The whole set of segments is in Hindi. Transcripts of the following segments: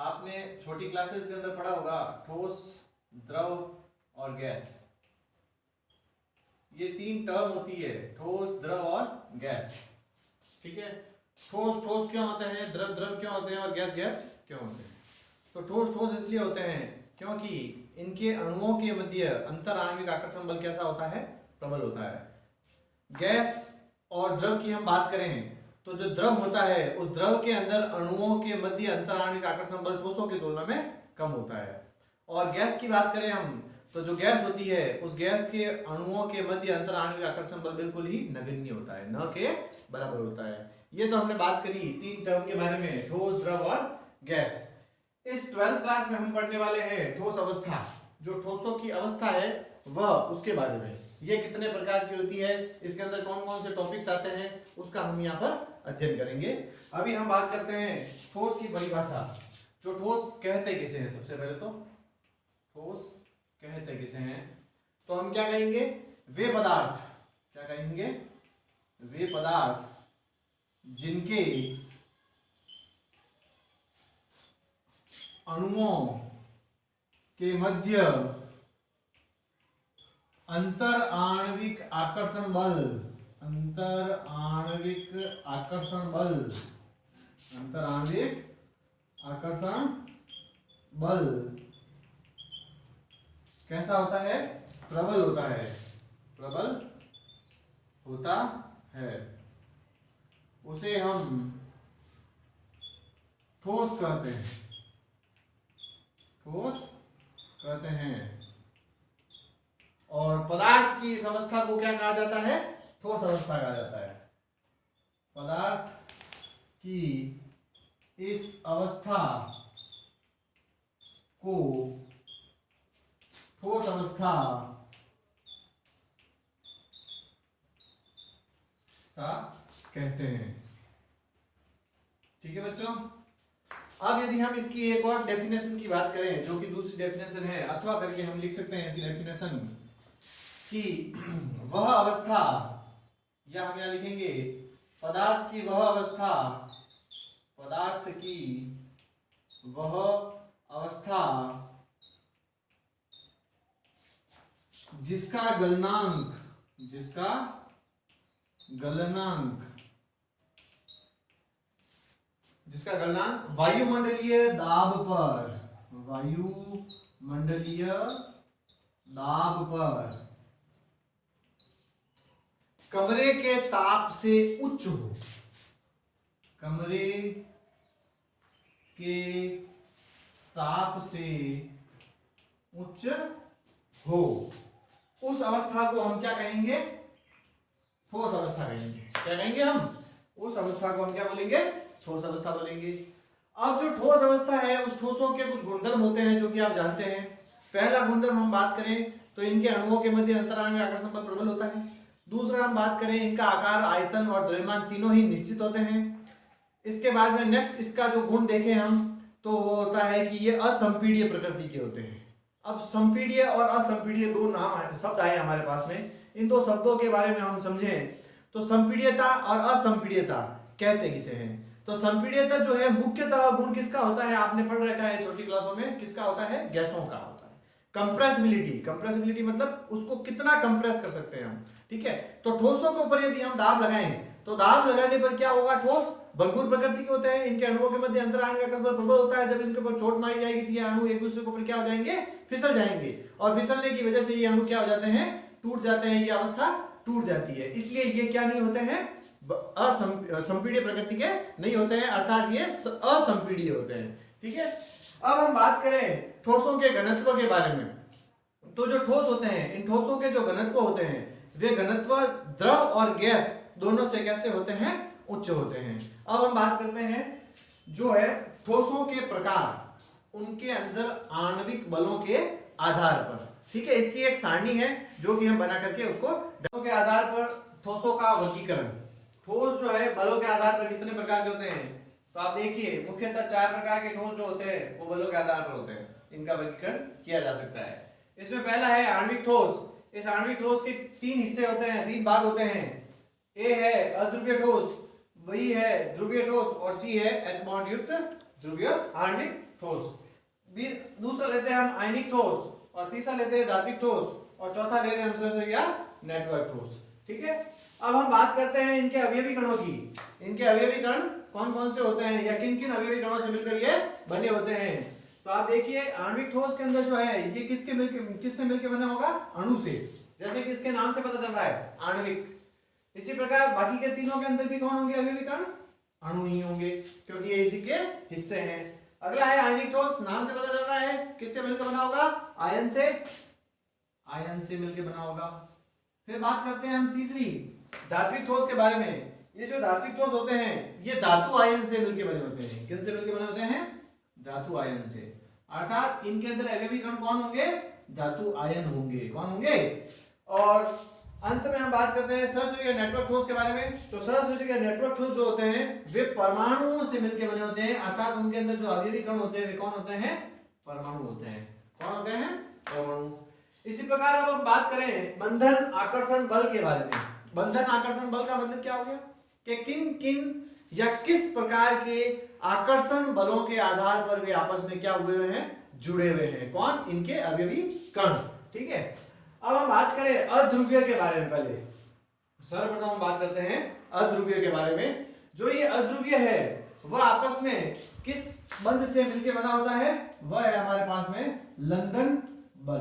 आपने छोटी क्लासेस के अंदर पढ़ा होगा ठोस, द्रव और गैस। ये तीन टर्म होती है, ठोस, द्रव और गैस। ठीक है, ठोस ठोस क्यों होते हैं, द्रव द्रव क्यों होते हैं और गैस गैस क्यों होते हैं। तो ठोस ठोस इसलिए होते हैं क्योंकि इनके अणुओं के मध्य अंतर आणविक आकर्षण बल कैसा होता है, प्रबल होता है। गैस और द्रव की हम बात करें तो जो द्रव होता है उस द्रव के अंदर अणुओं के मध्य अंतर आणविक आकर्षण बल ठोसों की तुलना में कम होता है। और गैस की बात करें हम तो जो गैस होती है उस गैस के अणुओं के मध्य अंतर आणविक आकर्षण बल बिल्कुल ही नगण्य होता है, न के बराबर होता है। ये तो हमने बात करी तीन टर्म के बारे में, ठोस, द्रव और गैस। इस 12th क्लास में हम पढ़ने वाले हैं ठोस अवस्था, जो ठोसों की अवस्था है वह, उसके बारे में। ये कितने प्रकार की होती है, इसके अंदर कौन कौन से टॉपिक्स आते हैं, उसका हम यहाँ पर अध्ययन करेंगे। अभी हम बात करते हैं ठोस की परिभाषा। जो ठोस कहते किसे हैं, सबसे पहले तो ठोस कहते किसे हैं, तो हम क्या कहेंगे, वे पदार्थ, क्या कहेंगे, वे पदार्थ जिनके अणुओं के मध्य अंतर आणविक आकर्षण बल, अंतर आणविक आकर्षण बल, अंतर आणविक आकर्षण बल कैसा होता है, प्रबल होता है, प्रबल होता है, उसे हम ठोस कहते हैं, ठोस कहते हैं। और पदार्थ की इस अवस्था को क्या कहा जाता है, ठोस अवस्था कहा जाता है। पदार्थ की इस अवस्था को ठोस अवस्था कहते हैं। ठीक है बच्चों, अब यदि हम इसकी एक और डेफिनेशन की बात करें, जो कि दूसरी डेफिनेशन है, अथवा करके हम लिख सकते हैं इसकी डेफिनेशन कि वह अवस्था, या हम यहां लिखेंगे पदार्थ की वह अवस्था, पदार्थ की वह अवस्था जिसका गलनांक, जिसका गलनांक, जिसका गलनांक वायुमंडलीय दाब पर, वायुमंडलीय दाब पर कमरे के ताप से उच्च हो, कमरे के ताप से उच्च हो, उस अवस्था को हम क्या कहेंगे, ठोस अवस्था कहेंगे। क्या कहेंगे हम, उस अवस्था को हम क्या बोलेंगे, ठोस अवस्था बोलेंगे। अब जो ठोस अवस्था है उस ठोसों के कुछ गुणधर्म होते हैं जो कि आप जानते हैं। पहला गुणधर्म हम बात करें तो इनके अणुओं के मध्य अंतर आणविक आकर्षण बल प्रबल होता है। दूसरा हम बात करें इनका आकार, आयतन और द्रव्यमान तीनों ही निश्चित होते हैं। इसके बाद में नेक्स्ट इसका जो गुण देखें हम तो वो होता है कि ये असंपीड्य प्रकृति के होते हैं। अब संपीड्य और असंपीड्य दो नाम शब्द आए हमारे पास में, इन दो शब्दों के बारे में हम समझें तो संपीड्यता और असंपीड्यता कहते किसे हैं। तो संपीड्यता जो है मुख्यतः गुण किसका होता है, आपने पढ़ रखा है छोटी क्लासों में, किसका होता है, गैसों का होता है। कंप्रेसिबिलिटी, कंप्रेसिबिलिटी मतलब उसको कितना कंप्रेस कर सकते हैं हम। ठीक है, तो ठोसों के ऊपर यदि हम दाब लगाएं तो दाब लगाने पर क्या होगा, ठोस भंगुर प्रकृति के होते हैं, इनके अणुओं के मध्य अंतर आणविक आकर्षण बल प्रबल होता है। जब इनके ऊपर चोट मारी जाएगी तो ये अणु एक दूसरे के ऊपर क्या हो जाएंगे, फिसल जाएंगे, और फिसलने की वजह से ये अणु क्या हो जाते हैं, टूट जाते हैं, ये अवस्था टूट जाती है। इसलिए ये क्या नहीं होते हैं, असंपीड्य प्रकृति के नहीं होते हैं, अर्थात ये असंपीड्य होते हैं। ठीक है, अब हम बात करें ठोसों के घनत्व के बारे में। तो जो ठोस होते हैं, इन ठोसों के जो घनत्व होते हैं वे घनत्व द्रव और गैस दोनों से कैसे होते हैं, उच्च होते हैं। अब हम बात करते हैं जो है ठोसों के प्रकार, उनके अंदर आणविक बलों के आधार पर। ठीक है, इसकी एक सारणी है जो कि हम बना करके उसको बलों के आधार पर ठोसों का वर्गीकरण। ठोस जो है बलों के आधार पर कितने प्रकार के होते हैं, तो आप देखिए मुख्यतः 4 प्रकार के ठोस जो होते हैं वो बलों के आधार पर होते हैं, इनका वर्गीकरण किया जा सकता है। इसमें पहला है आणविक ठोस। इस आणविक ठोस के 3 हिस्से होते हैं, 3 भाग होते हैं। ए है अध्रुवीय ठोस, बी है ध्रुवीय ठोस और सी है H बॉन्ड युक्त ध्रुवीय आणविक ठोस। दूसरा लेते हैं हम आयनिक ठोस, और तीसरा लेते हैं धात्विक ठोस, और चौथा ले रहे हैं हम सबसे क्या, नेटवर्क ठोस। ठीक है, अब हम बात करते हैं इनके अवयवी कणों की। इनके अवयवी कण कौन कौन से होते हैं, या किन किन अवयवी कणों से मिलकर ये बने होते हैं। तो आप देखिए आणविक ठोस के अंदर जो है ये किससे मिलकर बना होगा, अणु से, जैसे कि इसके नाम से पता चल रहा है आणविक। इसी प्रकार बाकी के तीनों के अंदर भी कौन होंगे अवयवी कण, अणु ही होंगे, क्योंकि ये इसी के हिस्से हैं। अगला है आयनिक ठोस, नाम से पता चल रहा है किससे मिलकर बना होगा, आयन से मिलकर बना होगा। फिर बात करते हैं हम तीसरी धात्विक ठोस के बारे में। ये जो धात्विक ठोस होते हैं ये धातु आयन से मिलकर बने होते हैं। किन से मिलकर बने होते हैं, धातु आयन से, अर्थात इनके अंदर अवयवी कण कौन होंगे, धातु आयन होंगे। कौन होंगे, और अंत में हम बात करते हैं सहसंयोजक नेटवर्क ठोस के बारे में। तो सहसंयोजक नेटवर्क ठोस जो होते हैं वे परमाणुओं से मिलकर बने होते हैं, अर्थात उनके अंदर जो अवयवी कण होते हैं वे कौन होते हैं, परमाणु होते हैं। कौन होते हैं, परमाणु। इसी प्रकार अब हम बात करें बंधन आकर्षण बल के बारे में। बंधन आकर्षण बल का मतलब क्या हो गया, कि किन किन या किस प्रकार के आकर्षण बलों के आधार पर वे आपस में क्या हुए हैं, जुड़े हुए हैं। कौन, इनके अवयवी कण। ठीक है, अब हम बात करें अध्रुवीय के बारे में। पहले सर्वप्रथम हम बात करते हैं अध्रुवीय के बारे में। जो ये अध्रुवीय है वह आपस में किस बंध से मिलकर बना होता है, वह है हमारे पास में लंदन बल।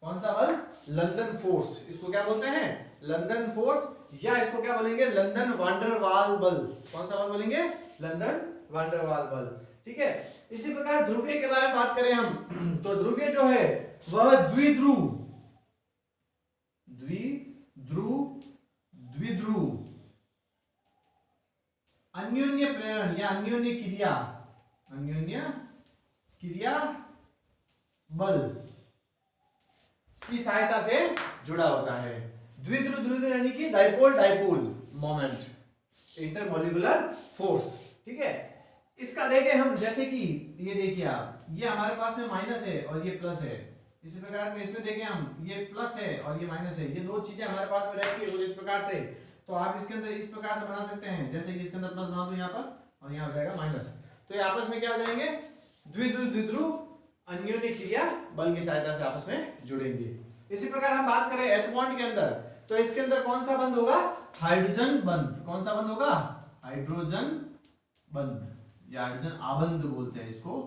कौन सा बल, लंदन फोर्स। इसको क्या बोलते हैं, लंदन फोर्स, या इसको क्या बोलेंगे, लंदन वांडरवाल बल। कौन सा बल बोलेंगे, लंदन वांडरवाल बल। ठीक है, इसी प्रकार ध्रुवीय के बारे में बात करें हम, तो ध्रुवीय जो है वह द्विध्रुव अन्योन्य प्रेरण या अन्योन्य क्रिया बल की सहायता से जुड़ा होता है। द्विध्रुव यानी कि डाइपोल मोमेंट, इंटरमोलिकुलर फोर्स। ठीक है, इसका देखें हम, जैसे कि ये देखिए आप, ये हमारे पास में माइनस है और ये प्लस है। इसी प्रकार में इसमें देखें हम, ये प्लस है और ये माइनस है, ये दो चीजें हमारे पास में रहती है कुछ इस प्रकार से। तो आप इसके अंदर इस प्रकार से बना सकते हैं, जैसे कि इसके अंदर प्लस बना दो यहाँ पर, और यहाँ हो जाएगा माइनस। तो ये आपस में क्या हो जाएंगे, द्विध्रुव अन्योन्य क्रिया बल की सहायता से आपस में जुड़ेंगे। इसी प्रकार हम बात करें H बॉन्ड के अंदर, तो इसके अंदर कौन सा बंध होगा, हाइड्रोजन बंध। कौन सा बंध होगा, हाइड्रोजन बंध, या हाइड्रोजन आबंध बोलते हैं इसको।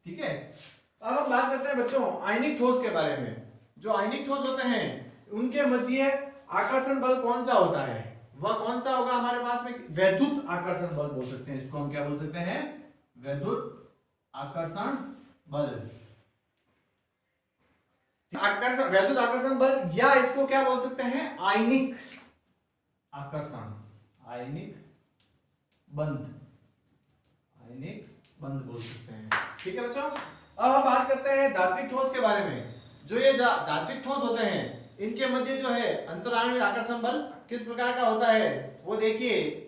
ठीक है, अब हम बात करते हैं बच्चों आयनिक ठोस के बारे में। जो आयनिक ठोस होते हैं उनके मध्य आकर्षण बल कौन सा होता है, वह कौन सा होगा हमारे पास में, वैद्युत आकर्षण बल बोल सकते हैं इसको। हम क्या बोल सकते हैं, वैद्युत आकर्षण बल। वैद्युत आकर्षण बल, या इसको क्या बोल सकते हैं, आयनिक बंध बोल सकते हैं। ठीक है बच्चों, अब हम बात करते हैं धात्विक ठोस के बारे में। जो ये धात्विक ठोस होते हैं इनके मध्य जो है अंतराण्विक आकर्षण बल किस प्रकार का होता है, वो देखिए।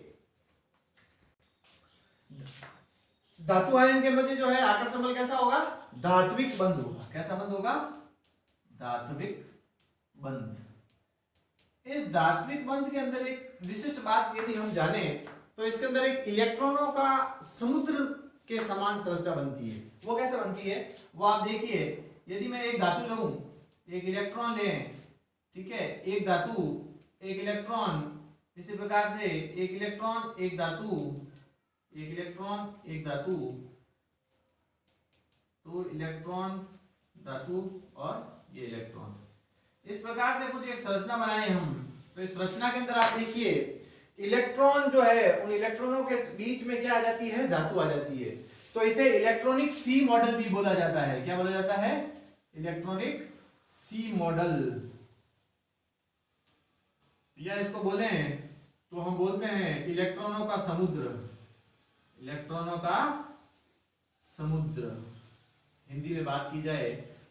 धातु आयन के मध्य जो है आकर्षण बल कैसा होगा, धात्विक बंध होगा। कैसा बंध होगा, धात्विक बंध। इस धात्विक बंध के अंदर एक विशिष्ट बात यदि हम जाने, तो इसके अंदर एक इलेक्ट्रॉनों का समुद्र के समान संरचना बनती है। वो कैसे बनती है, वो आप देखिए। यदि मैं एक धातु लूं, एक इलेक्ट्रॉन लें, ठीक है, एक धातु एक इलेक्ट्रॉन, इसी प्रकार से एक इलेक्ट्रॉन एक धातु, एक इलेक्ट्रॉन एक धातु, तो इलेक्ट्रॉन धातु और ये इलेक्ट्रॉन, इस प्रकार से कुछ एक संरचना बनाए हम। तो इस रचना के अंदर आप देखिए इलेक्ट्रॉन जो है, उन इलेक्ट्रॉनों के बीच में क्या आ जाती है, धातु आ जाती है। तो इसे इलेक्ट्रॉनिक सी मॉडल भी बोला जाता है। क्या बोला जाता है, इलेक्ट्रॉनिक सी मॉडल। या इसको बोले तो हम बोलते हैं इलेक्ट्रॉनों का समुद्र। इलेक्ट्रॉनों का समुद्र, हिंदी में बात की जाए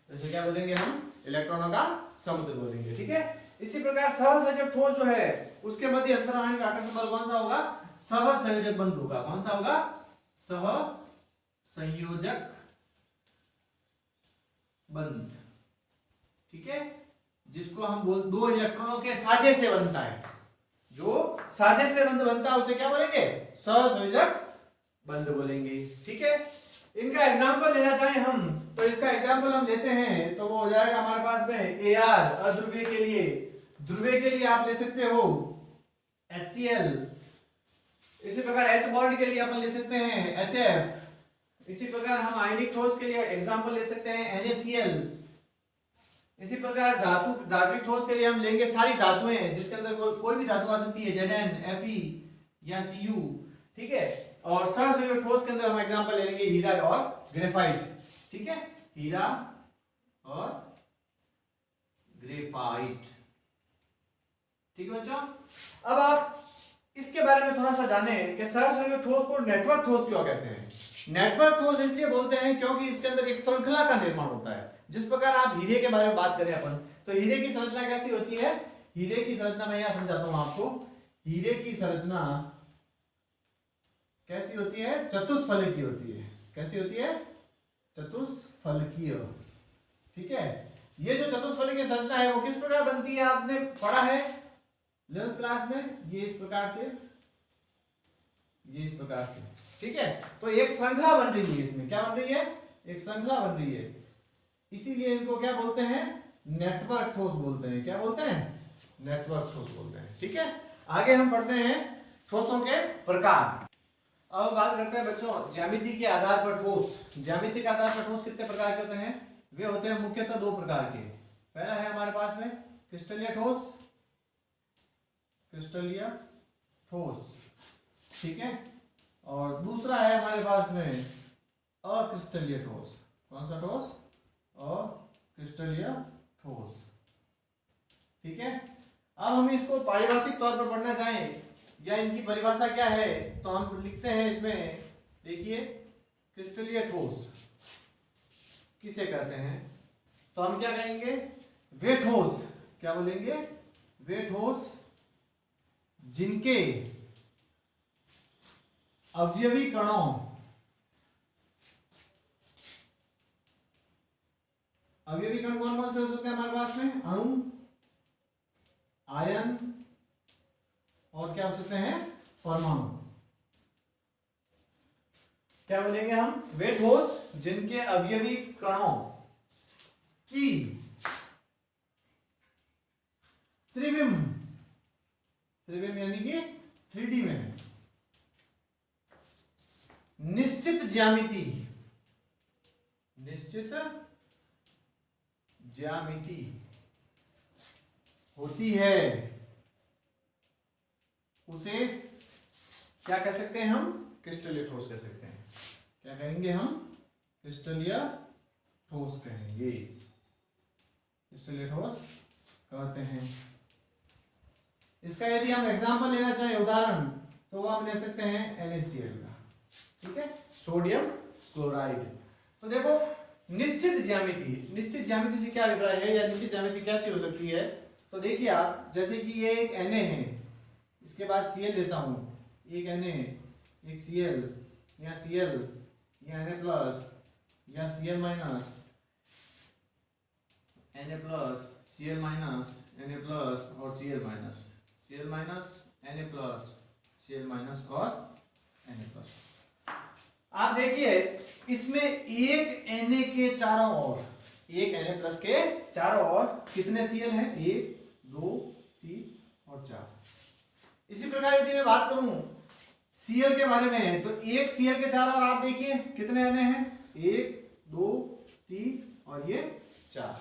तो इसे क्या बोलेंगे हम, इलेक्ट्रॉनों का समुद्र बोलेंगे। ठीक है, इसी प्रकार सहसंयोजक ठोस जो है उसके मध्य अंतराण्विक आकर्षण बल कौन सा होगा, सहसंयोजक बंध होगा। कौन सा होगा, सहसंयोजक बंध। ठीक है, जिसको हम बोल, दो इलेक्ट्रॉनों के साझे से बनता है। जो साझे से बंध बनता है उसे क्या बोलेंगे, सहसंयोजक बंध बोलेंगे। ठीक है, इनका एग्जाम्पल लेना चाहें हम तो इसका एग्जाम्पल हम लेते हैं तो वो हो जाएगा हमारे पास में Ar अध्रुवीय के लिए, ध्रुवीय के लिए आप ले सकते हो HCl, इसी प्रकार H बॉन्ड के लिए अपन ले सकते हैं HF, इसी प्रकार हम आयनिक ठोस के लिए एग्जाम्पल ले सकते हैं NaCl, इसी प्रकार धात्विक ठोस के लिए हम लेंगे सारी धातुएं जिसके अंदर कोई भी धातु आ सकती है Zn, Fe या Cu, ठीक है। और सहसंयोजक ठोस के अंदर हम एग्जांपल ले लेंगे हीरा और ग्रेफाइट, ठीक है, हीरा और ग्रेफाइट, ठीक है बच्चों। अब आप इसके बारे में थोड़ा सा जाने कि सहसंयोजक ठोस को नेटवर्क ठोस क्यों कहते हैं। नेटवर्क ठोस इसलिए बोलते हैं क्योंकि इसके अंदर एक श्रृंखला का निर्माण होता है। जिस प्रकार आप हीरे के बारे में बात करें अपन तो हीरे की संरचना कैसी होती है, हीरे की संरचना मैं यहां समझाता हूं आपको। हीरे की संरचना कैसी होती है, चतुष्फलकीय होती है। कैसी होती है, चतुष्फलकीय, ठीक है। ये जो चतुष्फलकीय संरचना है वो किस प्रकार बनती है, आपने पढ़ा है 11th क्लास में, ये इस प्रकार से, ये इस प्रकार से, ठीक है। तो एक श्रृंखला बन रही है, इसमें क्या बन रही है, एक श्रृंखला बन रही है, इसीलिए इनको क्या बोलते हैं, नेटवर्क ठोस बोलते हैं। क्या बोलते हैं, नेटवर्क ठोस बोलते हैं, ठीक है। आगे हम पढ़ते हैं ठोसों के प्रकार। अब बात करते हैं बच्चों ज्यामिति के आधार पर ठोस। ज्यामिति के आधार पर ठोस कितने प्रकार के होते हैं, वे होते हैं मुख्यतः 2 प्रकार के। पहला है हमारे पास में क्रिस्टलीय ठोस, क्रिस्टलीय ठोस, ठीक है। और दूसरा है हमारे पास में अक्रिस्टलीय ठोस। कौन सा ठोस, अक्रिस्टलीय ठोस, ठीक है। अब हम इसको पारिभाषिक तौर पर पढ़ना चाहें या इनकी परिभाषा क्या है तो हम लिखते हैं इसमें, देखिए क्रिस्टलीय ठोस किसे कहते हैं, तो हम क्या कहेंगे, वे ठोस, क्या बोलेंगे, वे ठोस जिनके अवयवी कणों, अवयवी कण कौन कौन से हो सकते हैं हमारे पास में, अणु, आयन और क्या हो सकते हैं, परमाणु। क्या बोलेंगे हम, वे ठोस जिनके अवयवी कणों की त्रिविम, त्रिविम यानी कि 3D में निश्चित ज्यामिति, निश्चित ज्यामिति होती है, उसे क्या कह सकते हैं हम, क्रिस्टलीय ठोस कह सकते हैं। क्या कहेंगे हम, क्रिस्टलीय ठोस कहेंगे, क्रिस्टलीय ठोस कहते हैं। इसका यदि हम एग्जांपल लेना चाहें, उदाहरण, तो हम ले सकते हैं NaCl का, ठीक है, सोडियम क्लोराइड। तो देखो निश्चित ज्यामिति, निश्चित ज्यामिति से क्या अभिप्राय है या निश्चित ज्यामिति कैसी हो सकती है, तो देखिए आप, जैसे कि ये एक Na है, इसके बाद Cl लेता हूं, एक Na, एक Cl, या Cl, या Na प्लस, या Cl minus, Na plus, Cl minus, Na plus और Cl minus, Cl minus, Na plus, Cl minus और Na प्लस। आप देखिए इसमें एक Na के चारों ओर, एक Na प्लस के चारों ओर कितने Cl हैं, 1 2 3 और 4। इसी प्रकार यदि मैं बात करूं Cl के बारे में, तो एक Cl के चारों ओर आप देखिए कितने Na हैं, 1 2 3 और ये 4।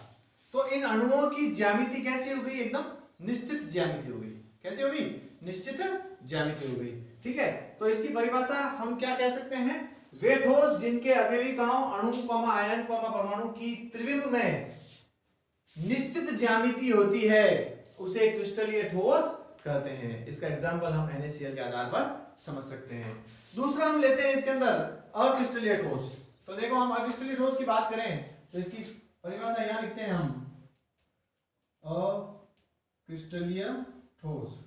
तो इन अणुओं की ज्यामिति कैसी हो गई, एकदम निश्चित ज्यामिति हो गई। कैसी हो गई, निश्चित ज्यामिति हो गई, ठीक है। तो इसकी परिभाषा हम क्या कह सकते हैं, वे ठोस जिनके अवयवी कणों, अणु, आयन, परमाणु की त्रिविम में निश्चित ज्यामिति होती है, उसे क्रिस्टलीय ठोस कहते हैं। इसका एग्जांपल हम NaCl के आधार पर समझ सकते हैं। दूसरा हम लेते हैं इसके अंदर अक्रिस्टलीय ठोस। तो देखो हम अक्रिस्टलीय ठोस की बात करें तो इसकी परिभाषा यहां लिखते हैं हम, अक्रिस्टलीय ठोस,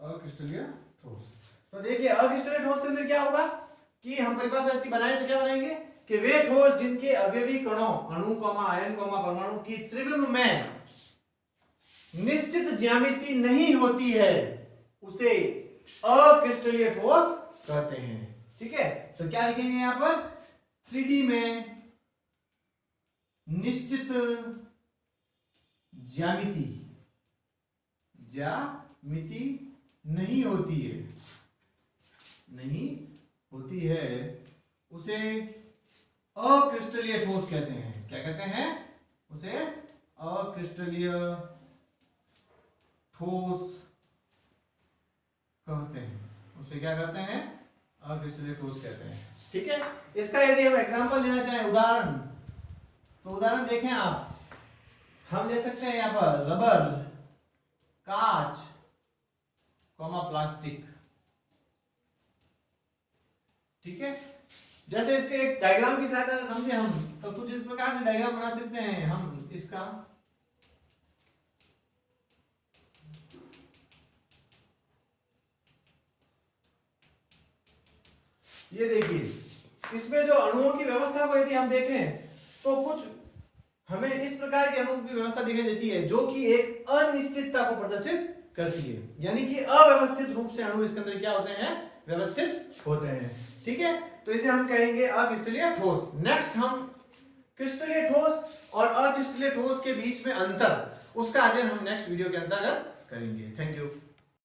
अक्रिस्टलीय ठोस। तो देखिए अक्रिस्टलीय ठोस के अंदर क्या होगा कि हम परिभाषा इसकी बनाएं तो क्या बनाएंगे कि वे ठोस जिनके अवयवी कणों, अणु, आयन, परमाणु की त्रिविम में निश्चित ज्यामिति नहीं होती है, उसे अक्रिस्टलीय ठोस कहते हैं, ठीक है। तो क्या लिखेंगे यहां पर 3D में निश्चित ज्यामिति नहीं होती है, उसे अक्रिस्टलीय ठोस कहते हैं। क्या कहते हैं? उसे अक्रिस्टलीय ठोस कहते हैं। उसे क्या कहते हैं? अक्रिस्टलीय ठोस कहते हैं। ठीक है, इसका यदि हम एग्जांपल लेना चाहें, उदाहरण, तो उदाहरण देखें आप, हम ले सकते हैं यहां पर रबर, कांच, प्लास्टिक। ठीक है, जैसे इसके एक डायग्राम की सहायता से समझे हम, तो कुछ इस प्रकार से डायग्राम बना सकते हैं हम इसका। ये देखिए, इसमें जो अणुओं की व्यवस्था को यदि हम देखें तो कुछ हमें इस प्रकार की अणुओं की व्यवस्था दिखाई देती है जो कि एक अनिश्चितता को प्रदर्शित करती है, यानी कि अव्यवस्थित रूप से अणु इसके अंदर क्या होते हैं? व्यवस्थित होते हैं। ठीक है, तो इसे हम कहेंगे अक्रिस्टलीय ठोस। नेक्स्ट हम क्रिस्टलीय ठोस और अक्रिस्टलीय ठोस के बीच में अंतर, उसका अध्ययन हम नेक्स्ट वीडियो के अंतर्गत करेंगे। Thank you.